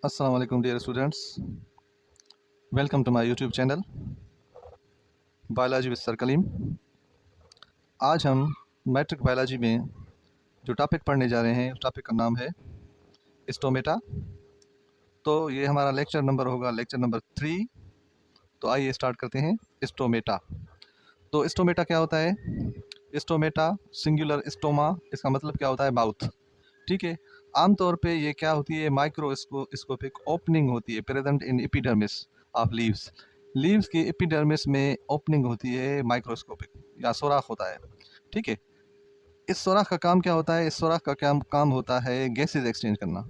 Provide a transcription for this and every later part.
Assalamu alaikum dear students. Welcome to my YouTube channel Biology with Sir Kaleem. आज हम matric biology में जो topic पढ़ने जा रहे हैं उस टॉपिक का नाम है स्टोमेटा। तो ये हमारा लेक्चर नंबर होगा लेक्चर नंबर 3। तो आइए स्टार्ट करते हैं। स्टोमेटा। तो स्टोमेटा क्या होता है? स्टोमेटा सिंगुलर स्टोमा, इसका मतलब क्या होता है? माउथ। ठीक है। आमतौर पे ये क्या होती है? माइक्रोस्कोपिक ओपनिंग होती है present in epidermis of leaves. Leaves की एपिडर्मिस में ओपनिंग होती है माइक्रोस्कोपिक, या सुराख होता है। ठीक है। इस सुराख का काम क्या होता है? इस सुराख का क्या काम होता है? गैसेज एक्सचेंज करना।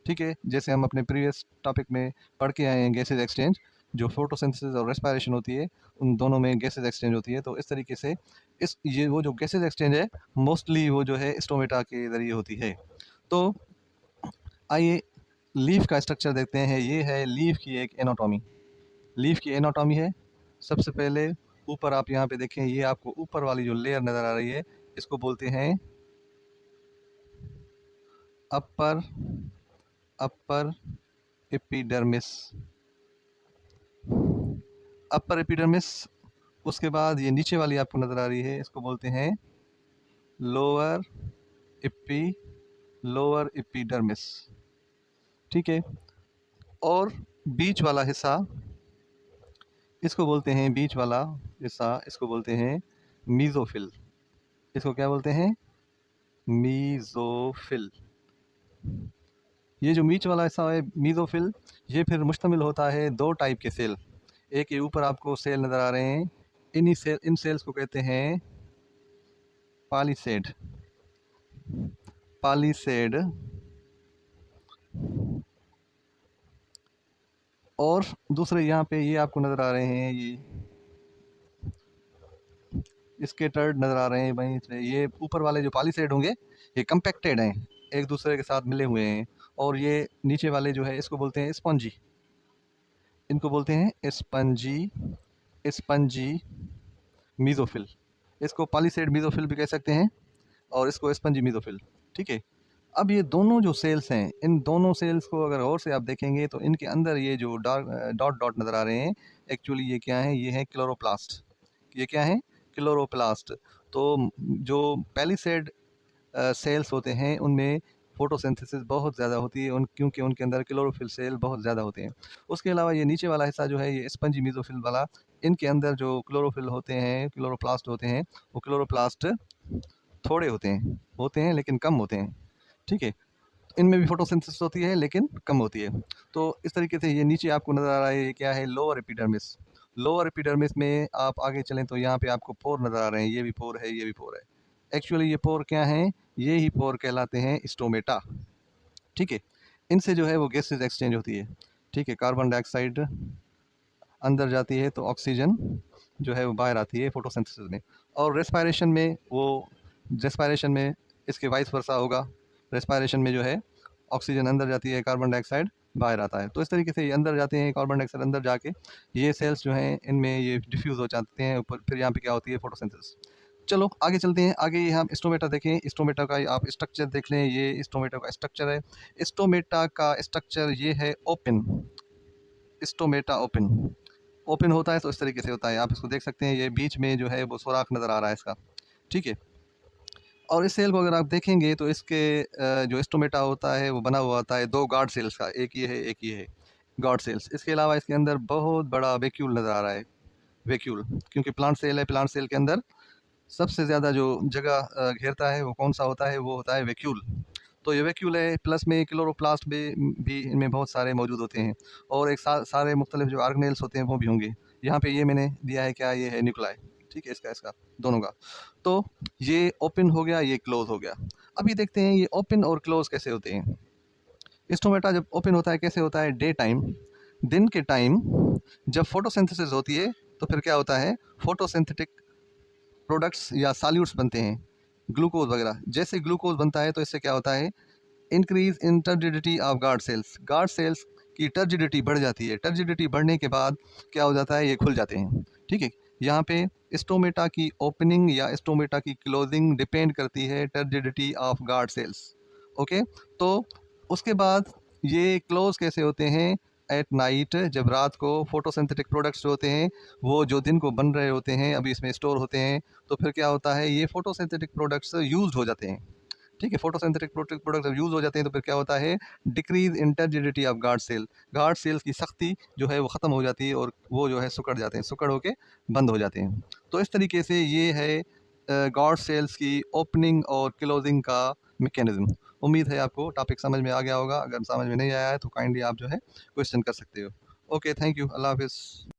ठीक है। जैसे हम अपने प्रीवियस टॉपिक में पढ़ के आए हैं, गैसेज एक्सचेंज, जो फोटोसिंथेसिस और रेस्पिरेशन होती है उन दोनों में गैसेज एक्सचेंज होती है। तो इस तरीके से इस ये वो जो गैसेज एक्सचेंज है मोस्टली वो जो है स्टोमेटा के ज़रिए होती है। तो आइए लीफ का स्ट्रक्चर देखते हैं। ये है लीफ की एक एनाटॉमी। लीफ की एनाटॉमी है। सबसे पहले ऊपर आप यहाँ पे देखें, ये आपको ऊपर वाली जो लेयर नज़र आ रही है इसको बोलते हैं अपर अपर एपिडर्मिस। Upper epidermis. उसके बाद ये नीचे वाली आपको नज़र आ रही है, इसको बोलते हैं लोअर एपी लोअर एपिडर्मिस। ठीक है। और बीच वाला हिस्सा, इसको बोलते हैं बीच वाला हिस्सा, इसको बोलते हैं मीजोफिल। इसको क्या बोलते हैं? मीजोफिल। ये जो बीच वाला हिस्सा है मीजोफिल, ये फिर मुश्तमिल होता है दो टाइप के सेल। एक ये ऊपर आपको सेल नज़र आ रहे हैं, इन सेल्स को कहते हैं पॉलीसेड। पॉलीसेड। और दूसरे यहाँ पे ये आपको नज़र आ रहे हैं, ये स्केटर्ड नज़र आ रहे हैं भाई। ये ऊपर वाले जो पॉलीसेड होंगे ये कंपैक्टेड हैं, एक दूसरे के साथ मिले हुए हैं। और ये नीचे वाले जो है इसको बोलते हैं स्पंजी। इनको बोलते हैं स्पंजी स्पंजी मीजोफिल। इसको पॉलीसेड मीजोफिल भी कह सकते हैं और इसको स्पंजी मीजोफिल। ठीक है। अब ये दोनों जो सेल्स हैं, इन दोनों सेल्स को अगर और से आप देखेंगे तो इनके अंदर ये जो डॉट डॉट नज़र आ रहे हैं, एक्चुअली ये क्या है? ये है क्लोरोप्लास्ट। ये क्या है? क्लोरोप्लास्ट। तो जो पैलिसेड सेल्स होते हैं उनमें फोटोसिंथेसिस बहुत ज़्यादा होती है क्योंकि उनके अंदर क्लोरोफिल सेल बहुत ज़्यादा होते हैं। उसके अलावा ये नीचे वाला हिस्सा जो है ये स्पंजी मीजोफिल वाला, इनके अंदर जो क्लोरोफिल होते हैं, क्लोरोप्लास्ट होते हैं, वो क्लोरोप्लास्ट थोड़े होते हैं लेकिन कम होते हैं। ठीक है। इनमें भी फोटोसिंथेसिस होती है लेकिन कम होती है। तो इस तरीके से ये नीचे आपको नज़र आ रहा है, ये क्या है? Lower epidermis. लोअर एपिडर्मिस में आप आगे चलें तो यहाँ पे आपको पोर नज़र आ रहे हैं, ये भी पोर है, ये भी पोर है। एक्चुअली ये पोर क्या हैं? ये ही पोर कहलाते हैं स्टोमेटा। ठीक है। इनसे जो है वो गैसेज एक्सचेंज होती है। ठीक है। कार्बन डाइऑक्साइड अंदर जाती है तो ऑक्सीजन जो है वो बाहर आती है फोटोसिंथेसिस में। और रेस्पायरेशन में इसके वाइस वर्सा होगा। रेस्पायरेशन में जो है ऑक्सीजन अंदर जाती है, कार्बन डाइऑक्साइड बाहर आता है। तो इस तरीके से ये अंदर जाते हैं, कार्बन डाइऑक्साइड अंदर जाके ये सेल्स जो हैं इनमें ये डिफ्यूज़ हो जाते हैं ऊपर। फिर यहाँ पे क्या होती है? फोटोसिंथेसिस। चलो आगे चलते हैं। आगे ये हम स्टोमेटा देखें। स्टोमेटा का आप स्ट्रक्चर देख लें, ये स्टोमेटा का स्ट्रक्चर है। स्टोमेटा का स्ट्रक्चर ये है ओपन। स्टोमेटा ओपन ओपन होता है तो इस तरीके से होता है, आप इसको देख सकते हैं। ये बीच में जो है वो सुराख नज़र आ रहा है इसका। ठीक है। और इस सेल को अगर आप देखेंगे तो इसके जो स्टोमेटा होता है वो बना हुआ होता है दो गार्ड सेल्स का, एक ये है एक ये है, गार्ड सेल्स। इसके अलावा इसके अंदर बहुत बड़ा वैक्यूल नज़र आ रहा है। वैक्यूल, क्योंकि प्लांट सेल है, प्लांट सेल के अंदर सबसे ज़्यादा जो जगह घेरता है वो कौन सा होता है? वो होता है वैक्यूल। तो ये वैक्यूल है, प्लस में क्लोरोप्लास्ट भी इनमें बहुत सारे मौजूद होते हैं। और एक सारे मुख्तलिफ जो ऑर्गेनेल्स होते हैं वो भी होंगे। यहाँ पे ये मैंने दिया है, क्या ये है? न्यूक्लाई। ठीक है। इसका इसका दोनों का। तो ये ओपन हो गया, ये क्लोज हो गया। अब ये देखते हैं ये ओपन और क्लोज कैसे होते हैं। स्टोमेटा जब ओपन होता है कैसे होता है? डे टाइम, दिन के टाइम जब फोटोसिंथेसिस होती है तो फिर क्या होता है? फोटोसिंथेटिक प्रोडक्ट्स या सॉल्यूट्स बनते हैं, ग्लूकोज वगैरह। जैसे ग्लूकोज बनता है तो इससे क्या होता है? Increase in turgidity of guard cells. Guard cells की टर्जिडिटी बढ़ जाती है। टर्जिडिटी बढ़ने के बाद क्या हो जाता है? ये खुल जाते हैं। ठीक है। यहाँ पे स्टोमेटा की ओपनिंग या स्टोमेटा की क्लोजिंग डिपेंड करती है turgidity of guard cells. Okay. तो उसके बाद ये क्लोज कैसे होते हैं? एट नाइट, जब रात को फोटोसिंथेटिक प्रोडक्ट्स जो होते हैं वो जो दिन को बन रहे होते हैं अभी इसमें स्टोर होते हैं, तो फिर क्या होता है ये फोटोसिंथेटिक प्रोडक्ट्स यूज हो जाते हैं। ठीक है, फोटोसिंथेटिक प्रोडक्ट जब यूज हो जाते हैं तो फिर क्या होता है, decrease in turgidity of guard cells की सख्ती जो है वो ख़त्म हो जाती है और वो जो है सिकुड़ जाते हैं, सिकुड़ होके बंद हो जाते हैं। तो इस तरीके से ये है गार्ड सेल्स की ओपनिंग और क्लोजिंग का मैकेनिज्म। उम्मीद है आपको टॉपिक समझ में आ गया होगा। अगर समझ में नहीं आया है तो काइंडली आप जो है क्वेश्चन कर सकते हो। ओके, थैंक यू, अल्लाह हाफिज़।